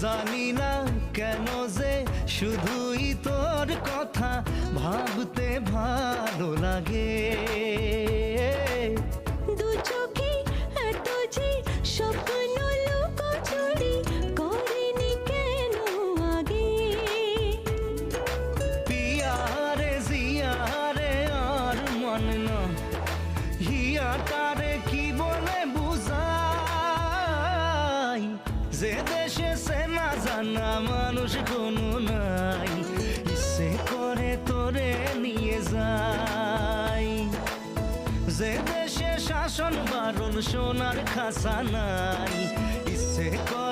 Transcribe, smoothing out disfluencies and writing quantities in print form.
জানি না কেন যে শুধুই তোর কথা ভাবতে ভালো লাগে। দু চোখে এত যে স্বপ্ন লুকোচুরি করেনি কেন আগে। পিয়ারে জিয়ারে আর মন না হিয়াটারে কি বলে বুঝাই, যে দেশে সে না জানা মানুষ কোনো নাই, ইচ্ছে করে তোরে নিয়ে যাই। যে দেশে শাসন বারণ সোনার খাসা নাই, ইচ্ছে করে